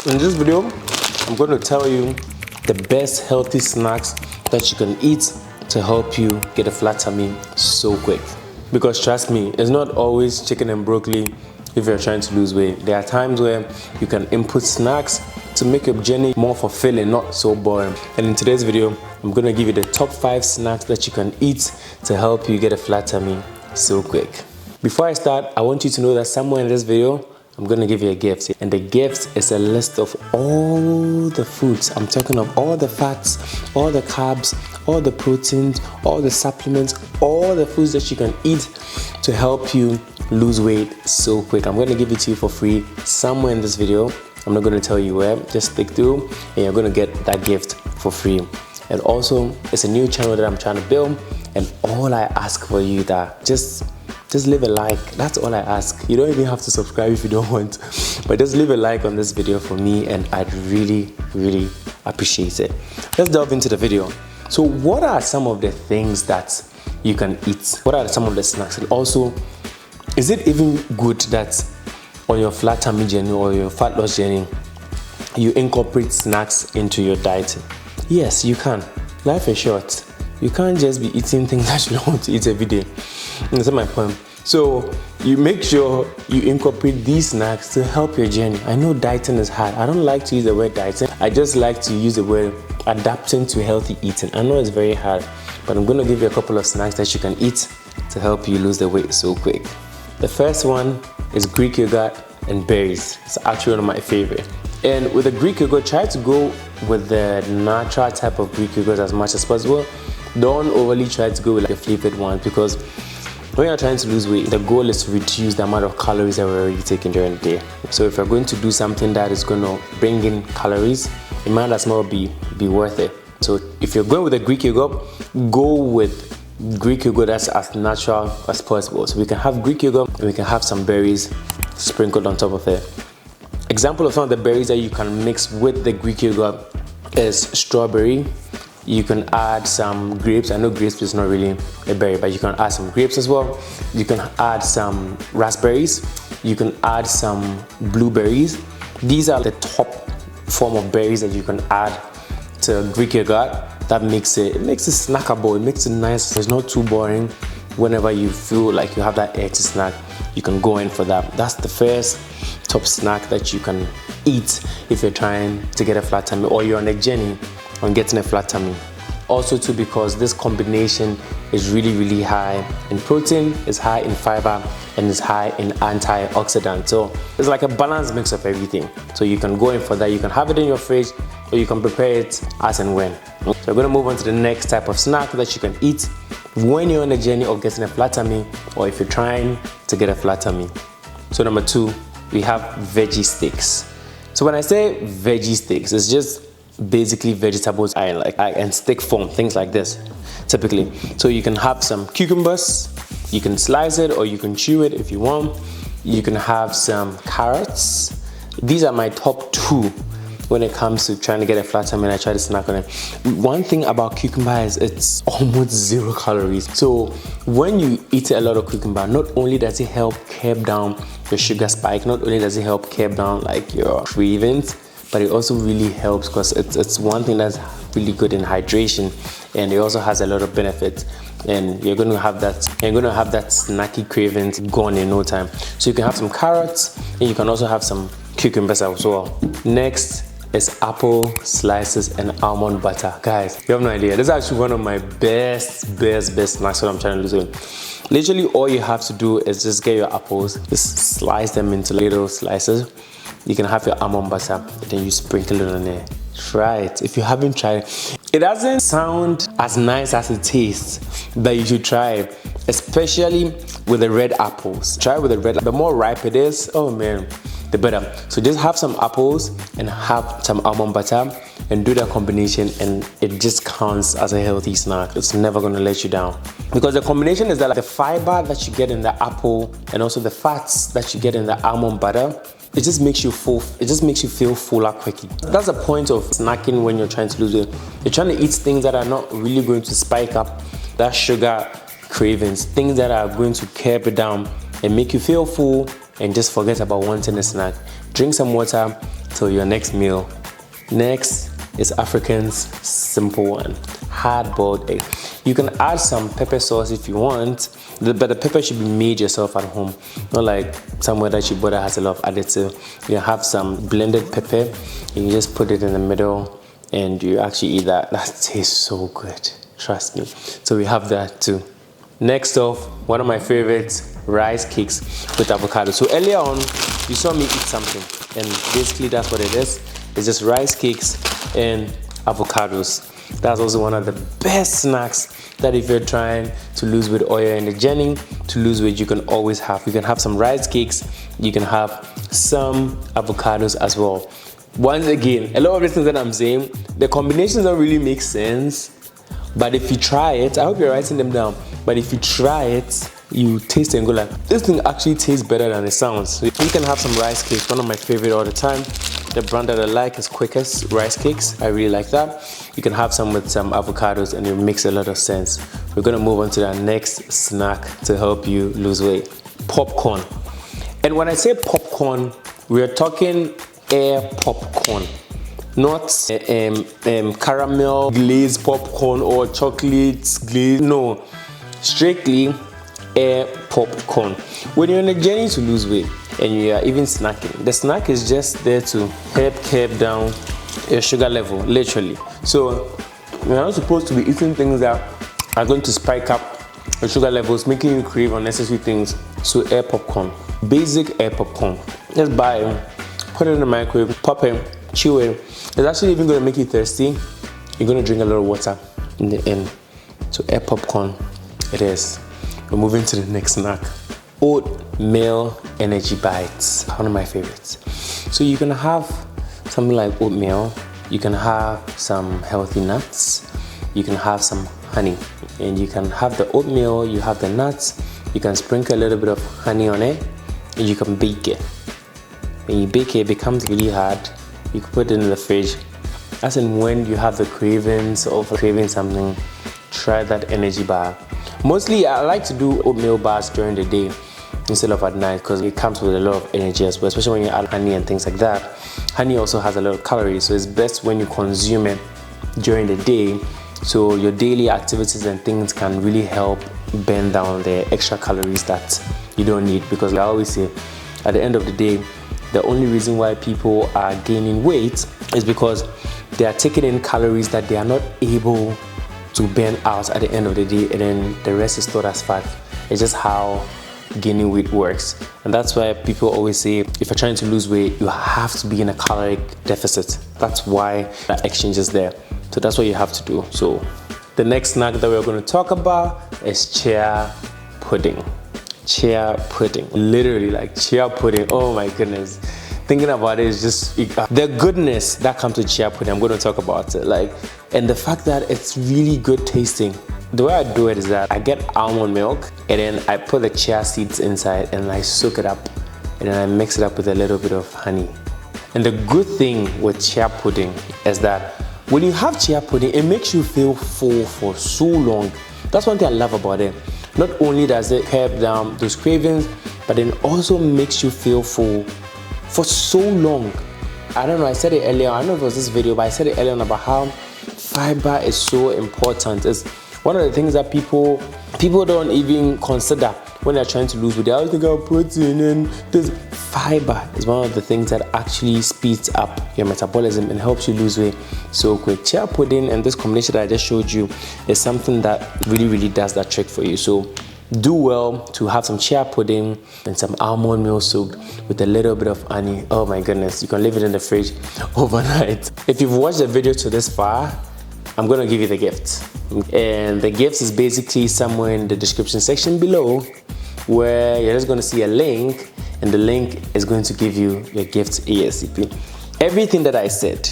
In this video, I'm going to tell you the best healthy snacks that you can eat to help you get a flat tummy so quick. Because trust me, it's not always chicken and broccoli if you're trying to lose weight. There are times where you can input snacks to make your journey more fulfilling, not so boring. And in today's video, I'm going to give you the top 5 snacks that you can eat to help you get a flat tummy so quick. Before I start, I want you to know that somewhere in this video, I'm going to give you a gift. And the gift is a list of all the foods. I'm talking of all the fats, all the carbs, all the proteins, all the supplements, all the foods that you can eat to help you lose weight so quick. I'm going to give it to you for free somewhere in this video. I'm not going to tell you where. Just stick through and you're going to get that gift for free. And also, it's a new channel that I'm trying to build. And all I ask for you that just leave a like. That's all I ask. You don't even have to subscribe if you don't want, but just leave a like on this video for me and I'd really appreciate it. Let's delve into the video. So what are some of the things that you can eat? What are some of the snacks? And also, is it even good that on your flat tummy journey or your fat loss journey, you incorporate snacks into your diet? Yes, you can. Life is short. You can't just be eating things that you don't want to eat every day. That's my point. So you make sure you incorporate these snacks to help your journey. I know dieting is hard. I don't like to use the word dieting. I just like to use the word adapting to healthy eating. I know it's very hard, but I'm going to give you a couple of snacks that you can eat to help you lose the weight so quick. The first one is Greek yogurt and berries. It's actually one of my favorite. And with the Greek yogurt, try to go with the natural type of Greek yogurt as much as possible. Don't overly try to go with like the flavored ones, because when you're trying to lose weight, the goal is to reduce the amount of calories that we're already taking during the day. So if you're going to do something that is going to bring in calories, it might as well be worth it. So if you're going with a Greek yogurt, go with Greek yogurt that's as natural as possible. So we can have Greek yogurt and we can have some berries sprinkled on top of it. Example of some of the berries that you can mix with the Greek yogurt is strawberry. You can add some grapes. I know grapes is not really a berry, but you can add some grapes as well. You can add some raspberries. You can add some blueberries. These are the top form of berries that you can add to Greek yogurt. That makes it snackable. It makes it nice. It's not too boring. Whenever you feel like you have that urge to snack, you can go in for that. That's the first top snack that you can eat if you're trying to get a flat tummy or you're on a journey on getting a flat tummy. Also too, because this combination is really high in protein, is high in fiber, and is high in antioxidants. So it's like a balanced mix of everything. So you can go in for that. You can have it in your fridge or you can prepare it as and when. So we're going to move on to the next type of snack that you can eat when you're on a journey of getting a flat tummy or if you're trying to get a flat tummy. So number 2, we have veggie sticks. So when I say veggie sticks, it's just basically vegetables and stick form, things like this typically. So you can have some cucumbers, you can slice it or you can chew it if you want. You can have some carrots. These are my top 2 when it comes to trying to get a flat tummy and I try to snack on it. One thing about cucumber is it's almost 0 calories. So when you eat a lot of cucumber, not only does it help curb down your sugar spike, not only does it help curb down like your cravings, but it also really helps because it's one thing that's really good in hydration, and it also has a lot of benefits. And you're going to have that snacky cravings gone in no time. So you can have some carrots and you can also have some cucumbers as well. Next is apple slices and almond butter. Guys, you have no idea. This is actually one of my best snacks when I'm trying to lose weight. Literally all you have to do is just get your apples, just slice them into little slices. You can have your almond butter, then you sprinkle it on there. Try it. If you haven't tried it, it doesn't sound as nice as it tastes, but you should try it, especially with the red apples. Try it with the red. The more ripe it is, oh man, the better. So just have some apples and have some almond butter and do that combination, and it just counts as a healthy snack. It's never going to let you down, because the combination is that the fiber that you get in the apple and also the fats that you get in the almond butter, it just makes you full. It just makes you feel fuller quickly. That's the point of snacking when you're trying to lose weight. You're trying to eat things that are not really going to spike up that sugar cravings, things that are going to curb it down and make you feel full and just forget about wanting a snack. Drink some water till your next meal. Next is African's simple one, hard-boiled egg. You can add some pepper sauce if you want, but the pepper should be made yourself at home, not like somewhere that you bought that has a lot of additive. You have some blended pepper and you just put it in the middle and you actually eat that. That tastes so good, trust me. So we have that too. Next off, one of my favorites, rice cakes with avocado. So earlier on, you saw me eat something, and basically that's what it is. It's just rice cakes and avocados. That's also one of the best snacks that if you're trying to lose weight or you're in the journey to lose weight, you can always have. You can have some rice cakes, you can have some avocados as well. Once again, a lot of the things that I'm saying, the combinations don't really make sense, but if you try it, I hope you're writing them down, but if you try it, you taste it and go like, this thing actually tastes better than it sounds. So you can have some rice cakes, one of my favorite all the time. The brand that I like is Quickest Rice Cakes. I really like that. You can have some with some avocados and it makes a lot of sense. We're gonna move on to the next snack to help you lose weight. Popcorn. And when I say popcorn, we're talking air popcorn. Not caramel glazed popcorn or chocolate glazed, no. Strictly air popcorn. When you're on a journey to lose weight and you are even snacking, the snack is just there to help curb down your sugar level, literally. So you're not supposed to be eating things that are going to spike up your sugar levels, making you crave unnecessary things. So air popcorn, basic air popcorn. Just buy it, put it in the microwave, pop it, chew it. It's actually even going to make you thirsty. You're going to drink a lot of water in the end. So air popcorn it is. We're moving to the next snack. Oatmeal energy bites, one of my favorites. So you can have something like oatmeal, you can have some healthy nuts, you can have some honey, and you can have the oatmeal, you have the nuts, you can sprinkle a little bit of honey on it, and you can bake it. When you bake it, it becomes really hard. You can put it in the fridge. As in when you have the cravings of craving something, try that energy bar. Mostly I like to do oatmeal bars during the day instead of at night because it comes with a lot of energy as well, especially when you add honey and things like that. Honey also has a lot of calories, so it's best when you consume it during the day so your daily activities and things can really help burn down the extra calories that you don't need. Because I always say, at the end of the day, the only reason why people are gaining weight is because they are taking in calories that they are not able to burn out at the end of the day, and then the rest is stored as fat. It's just how gaining weight works. And that's why people always say, if you're trying to lose weight, you have to be in a caloric deficit. That's why that exchange is there. So that's what you have to do. So the next snack that we're going to talk about is chia pudding. Chia pudding, literally like chia pudding. Oh my goodness, thinking about it is just the goodness that comes with chia pudding. I'm going to talk about it, like, and the fact that it's really good tasting. The way I do it is that I get almond milk and then I put the chia seeds inside and I soak it up and then I mix it up with a little bit of honey. And the good thing with chia pudding is that when you have chia pudding, it makes you feel full for so long. That's one thing I love about it. Not only does it curb down those cravings, but then also makes you feel full for so long. I don't know, I said it earlier, I don't know if it was this video, but I said it earlier on about how fiber is so important. It's one of the things that people don't even consider when they're trying to lose weight. They always think of protein, and this fiber is one of the things that actually speeds up your metabolism and helps you lose weight so quick. Chia pudding and this combination that I just showed you is something that really does that trick for you. So do well to have some chia pudding and some almond milk soaked with a little bit of honey. Oh my goodness, you can leave it in the fridge overnight. If you've watched the video to this far, I'm gonna give you the gift. And the gift is basically somewhere in the description section below, where you're just gonna see a link, and the link is going to give you your gift ASAP. Everything that I said,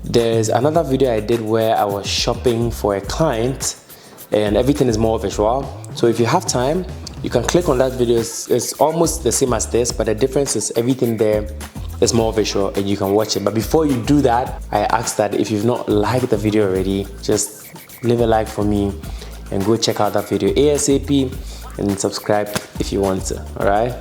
there's another video I did where I was shopping for a client, and everything is more visual. So if you have time, you can click on that video. It's almost the same as this, but the difference is everything there is more visual and you can watch it. But before you do that, I ask that if you've not liked the video already, just leave a like for me and go check out that video ASAP and subscribe if you want to, all right?